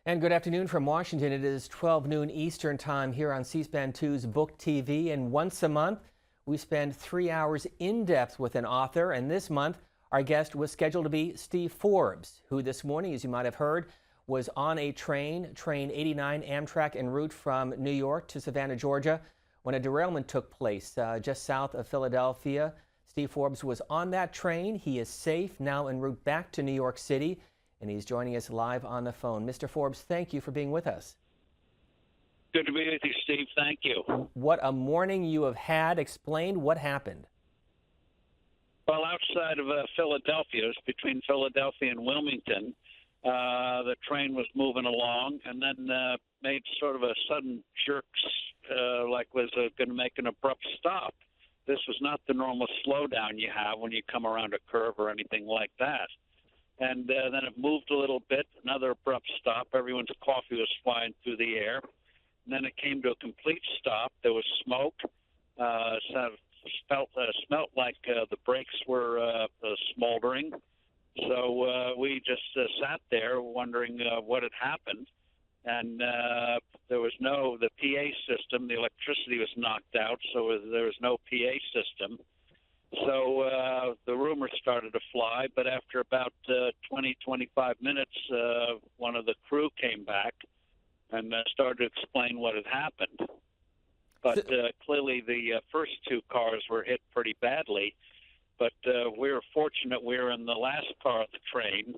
And good afternoon from Washington. It is 12 noon Eastern time here on C-SPAN 2's Book TV. And once a month, we spend 3 hours in depth with an author. And this month, our guest was scheduled to be Steve Forbes, who this morning, as you might have heard, was on a train 89 Amtrak en route from New York to Savannah, Georgia, when a derailment took place just south of Philadelphia. Steve Forbes was on that train. He is safe now en route back to New York City, and he's joining us live on the phone. Mr. Forbes, thank you for being with us. Good to be with you, Steve. Thank you. What a morning you have had. Explain what happened. Well, outside of Philadelphia, it's between Philadelphia and Wilmington, the train was moving along and then made sort of a sudden jerk, like was going to make an abrupt stop. This was not the normal slowdown you have when you come around a curve or anything like that. And then it moved a little bit, another abrupt stop. Everyone's coffee was flying through the air. And then it came to a complete stop. There was smoke. Smelt like the brakes were smoldering. So we just sat there wondering what had happened. And there was the PA system. The electricity was knocked out, so there was no PA system. So the rumors started to fly, but after about 20, 25 minutes, one of the crew came back and started to explain what had happened. But clearly the first two cars were hit pretty badly. But we were fortunate we were in the last car of the train,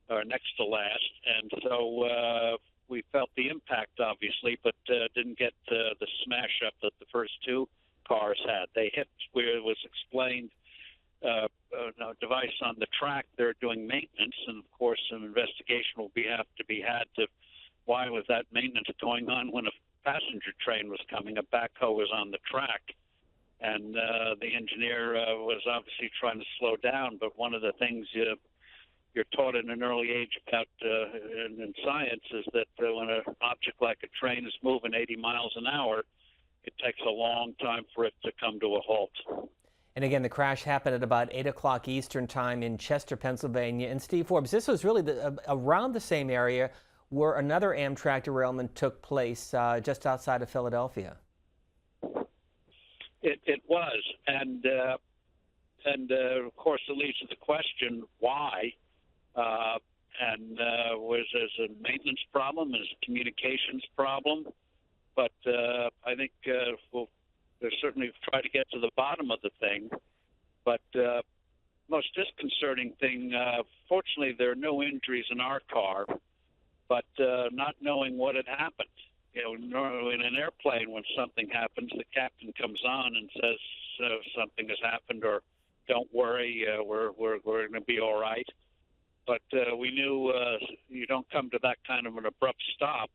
or next to last, and so we felt the impact, obviously, but didn't get the smash up that the first two cars had. They hit where it was explained a device on the track. They're doing maintenance, and of course some investigation will have to be had to why was that maintenance going on when a passenger train was coming. A backhoe was on the track, and the engineer was obviously trying to slow down. But one of the things you're taught at an early age about in science is that when an object like a train is moving 80 miles an hour, it takes a long time for it to come to a halt. And again, the crash happened at about 8 o'clock Eastern time in Chester, Pennsylvania. And Steve Forbes, this was really around the same area where another Amtrak derailment took place just outside of Philadelphia. It was, and of course it leads to the question why. Was it a maintenance problem? Is it a communications problem? But I think we'll certainly try to get to the bottom of the thing. But most disconcerting thing, fortunately, there are no injuries in our car, but not knowing what had happened. You know, normally in an airplane, when something happens, the captain comes on and says something has happened, or don't worry, we're going to be all right. But we knew you don't come to that kind of an abrupt stop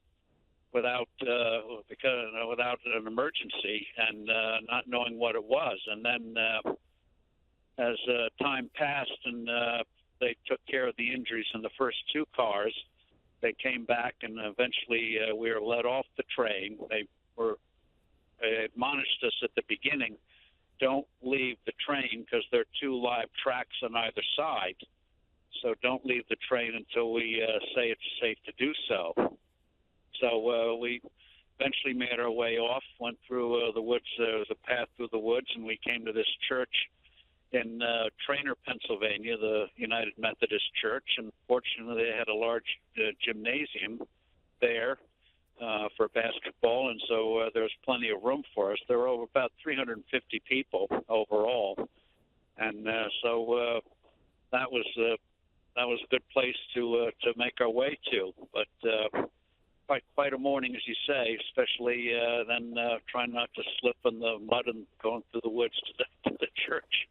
without an emergency and not knowing what it was. And then as time passed and they took care of the injuries in the first two cars, they came back and eventually we were let off the train. They admonished us at the beginning, don't leave the train because there are two live tracks on either side. So don't leave the train until we say it's safe to do so. So we eventually made our way off, went through the woods. There was a path through the woods, and we came to this church in Trainer, Pennsylvania, the United Methodist Church. And fortunately, they had a large gymnasium there for basketball, and so there was plenty of room for us. There were over about 350 people overall, and so that was a good place to make our way to. But quite a morning, as you say, especially then trying not to slip in the mud and going through the woods to the church.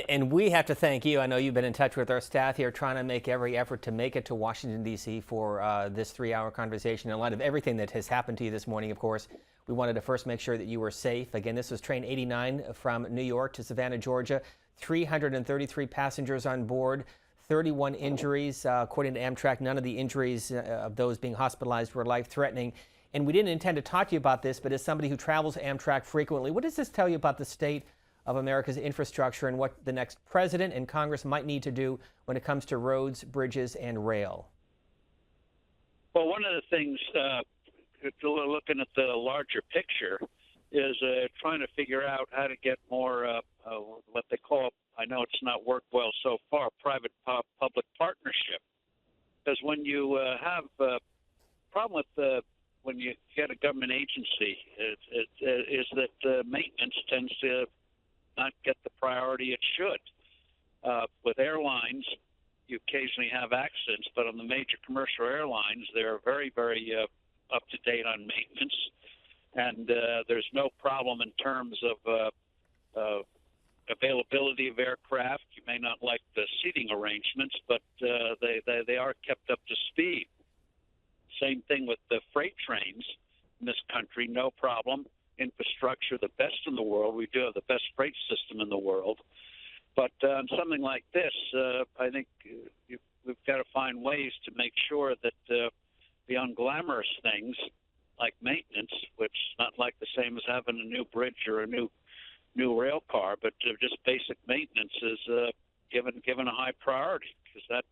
And we have to thank you. I know you've been in touch with our staff here, trying to make every effort to make it to Washington, D.C. for this 3-hour conversation. In light of everything that has happened to you this morning, of course, we wanted to first make sure that you were safe. Again, this was train 89 from New York to Savannah, Georgia. 333 passengers on board. 31 injuries. According to Amtrak, none of the injuries of those being hospitalized were life-threatening. And we didn't intend to talk to you about this, but as somebody who travels Amtrak frequently, what does this tell you about the state of America's infrastructure and what the next president and Congress might need to do when it comes to roads, bridges, and rail? Well, one of the things, looking at the larger picture, is trying to figure out how to get more what they call, I know it's not worked well so far, private-public partnership. Because when you have a problem with when you get a government agency, is that maintenance tends to not get the priority it should. With airlines, you occasionally have accidents, but on the major commercial airlines, they're very, very up to date on maintenance, and there's no problem in terms of availability of aircraft. You may not like the seating arrangements, but they are kept up to speed. Same thing with the freight trains in this country, no problem. Infrastructure, the best in the world. We do have the best freight system in the world. But on something like this, I think we've got to find ways to make sure that the unglamorous things like maintenance, which is not like the same as having a new bridge or a new rail car, but just basic maintenance is given a high priority, because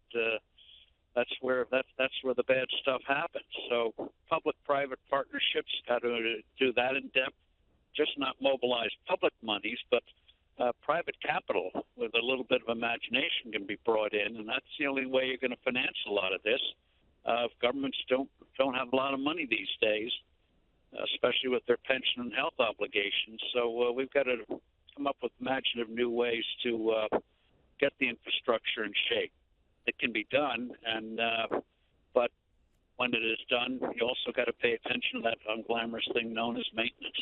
that's where the bad stuff happens. So public-private partnerships got to do that in depth, just not mobilize public monies, but private capital with a little bit of imagination can be brought in, and that's the only way you're going to finance a lot of this. Governments don't have a lot of money these days, especially with their pension and health obligations. So we've got to come up with imaginative new ways to get the infrastructure in shape. It can be done, but when it is done, you also got to pay attention to that unglamorous thing known as maintenance.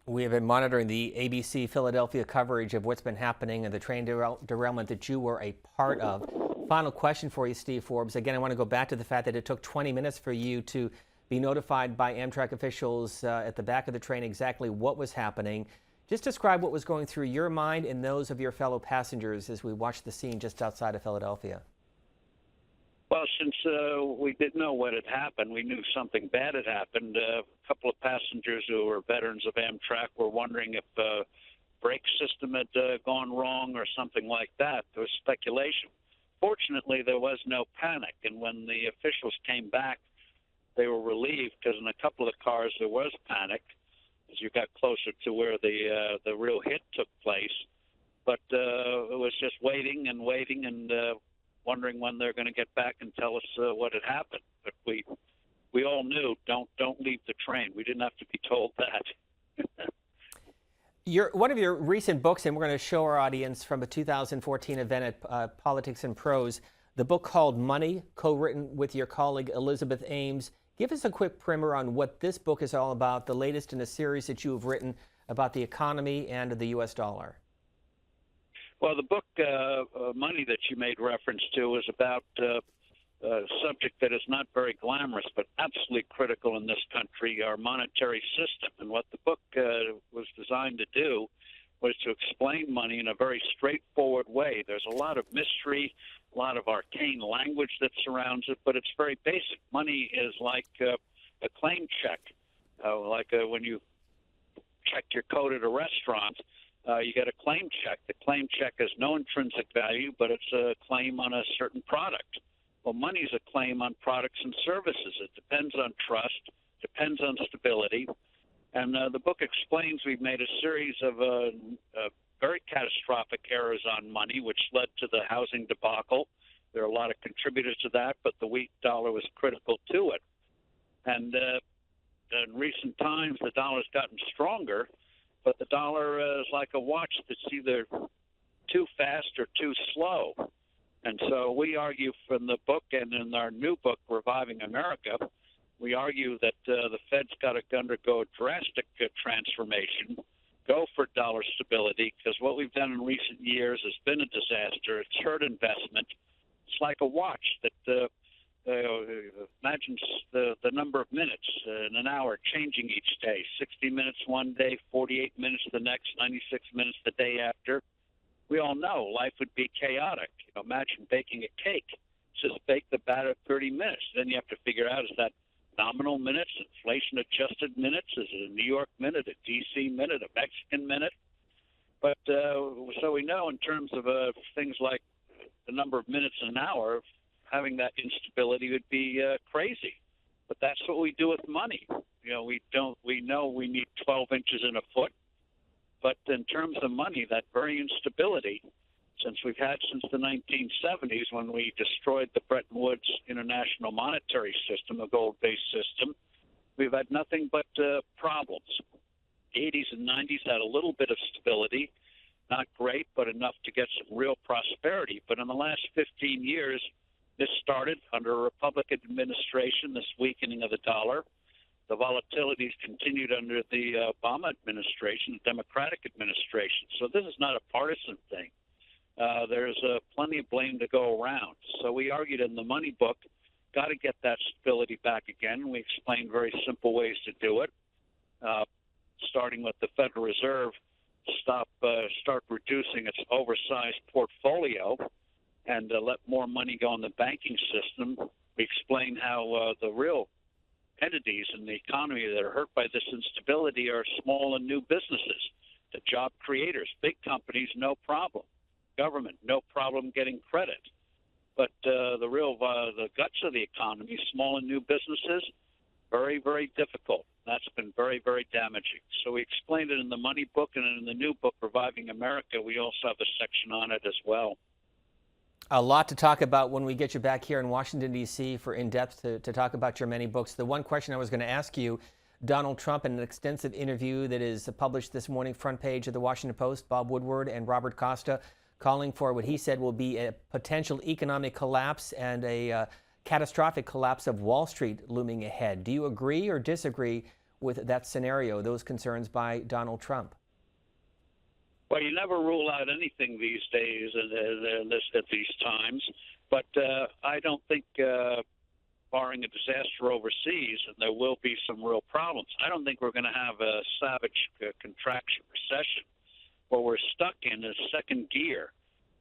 We have been monitoring the ABC Philadelphia coverage of what's been happening and the train derailment that you were a part of. Final question for you, Steve Forbes. Again, I want to go back to the fact that it took 20 minutes for you to be notified by Amtrak officials at the back of the train exactly what was happening. Just describe what was going through your mind and those of your fellow passengers as we watched the scene just outside of Philadelphia. Well, since we didn't know what had happened, we knew something bad had happened. A couple of passengers who were veterans of Amtrak were wondering if the brake system had gone wrong or something like that. There was speculation. Fortunately, there was no panic, and when the officials came back, they were relieved, because in a couple of the cars there was panic as you got closer to where the real hit took place. But it was just waiting and wondering when they're going to get back and tell us what had happened. But we all knew, don't leave the train. We didn't have to be told that. One of your recent books, and we're going to show our audience from a 2014 event at Politics and Prose, the book called Money, co-written with your colleague Elizabeth Ames. Give us a quick primer on what this book is all about, the latest in a series that you have written about the economy and the U.S. dollar. Well, the book, Money, that you made reference to is about a subject that is not very glamorous, but absolutely critical in this country, our monetary system. And what the book was designed to do was to explain money in a very straightforward way. There's a lot of mystery, a lot of arcane language that surrounds it, but it's very basic. Money is like a claim check, when you check your code at a restaurant. You get a claim check. The claim check has no intrinsic value, but it's a claim on a certain product. Well, money is a claim on products and services. It depends on trust, depends on stability. And the book explains we've made a series of very catastrophic errors on money, which led to the housing debacle. There are a lot of contributors to that, but the weak dollar was critical to it. And in recent times, the dollar's gotten stronger, but the dollar is like a watch that's either too fast or too slow. And so we argue from the book and in our new book, Reviving America, we argue that the Fed's got to undergo a drastic transformation, go for dollar stability, because what we've done in recent years has been a disaster. It's hurt investment. It's like a watch that imagine the number of minutes in an hour changing each day, 60 minutes one day, 48 minutes the next, 96 minutes the day after. We all know life would be chaotic. Imagine baking a cake. Just bake the batter 30 minutes. Then you have to figure out, is that nominal minutes, inflation-adjusted minutes? Is it a New York minute, a D.C. minute, a Mexican minute? But so we know in terms of things like the number of minutes in an hour, having that instability would be crazy. But that's what we do with money. We know we need 12 inches in a foot. But in terms of money, that very instability, since we've had since the 1970s when we destroyed the Bretton Woods International Monetary System, a gold-based system, we've had nothing but problems. The 80s and 90s had a little bit of stability, not great, but enough to get some real prosperity. But in the last 15 years, this started under a Republican administration, this weakening of the dollar. The volatilities continued under the Obama administration, the Democratic administration. So this is not a partisan thing. There's plenty of blame to go around. So we argued in the money book, got to get that stability back again. We explained very simple ways to do it, starting with the Federal Reserve, start reducing its oversized portfolio and let more money go in the banking system. We explained how the real entities in the economy that are hurt by this instability are small and new businesses, the job creators. Big companies, no problem. Government, no problem getting credit. But the guts of the economy, small and new businesses, very, very difficult. That's been very, very damaging. So we explained it in the money book, and in the new book, Reviving America, we also have a section on it as well. A lot to talk about when we get you back here in Washington, D.C. for in-depth to talk about your many books. The one question I was going to ask you, Donald Trump, in an extensive interview that is published this morning, front page of the Washington Post, Bob Woodward and Robert Costa, calling for what he said will be a potential economic collapse and a catastrophic collapse of Wall Street looming ahead. Do you agree or disagree with that scenario, those concerns by Donald Trump? Well, you never rule out anything these days at these times, but I don't think, barring a disaster overseas, and there will be some real problems, I don't think we're going to have a savage contraction recession. What we're stuck in is second gear.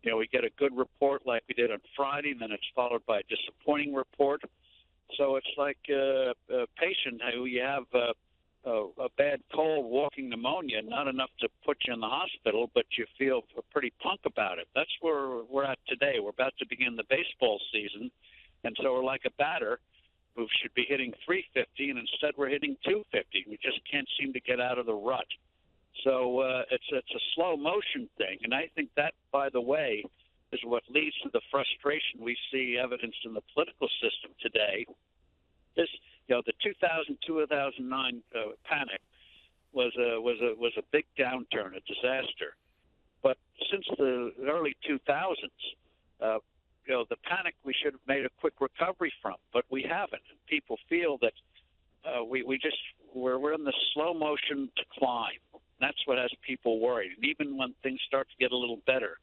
We get a good report like we did on Friday, and then it's followed by a disappointing report. So it's like a patient who you have a bad cold, walking pneumonia, not enough to put you in the hospital, but you feel pretty punk about it. That's where we're at today. We're about to begin the baseball season, and so we're like a batter who should be hitting 350, and instead we're hitting 250. We just can't seem to get out of the rut. So it's a slow motion thing, and I think that, by the way, is what leads to the frustration we see evidenced in the political system today. The 2000-2009 panic was a big downturn, a disaster. But since the early 2000s, the panic we should have made a quick recovery from, but we haven't. And people feel that we're in the slow motion decline. That's what has people worried. And even when things start to get a little better,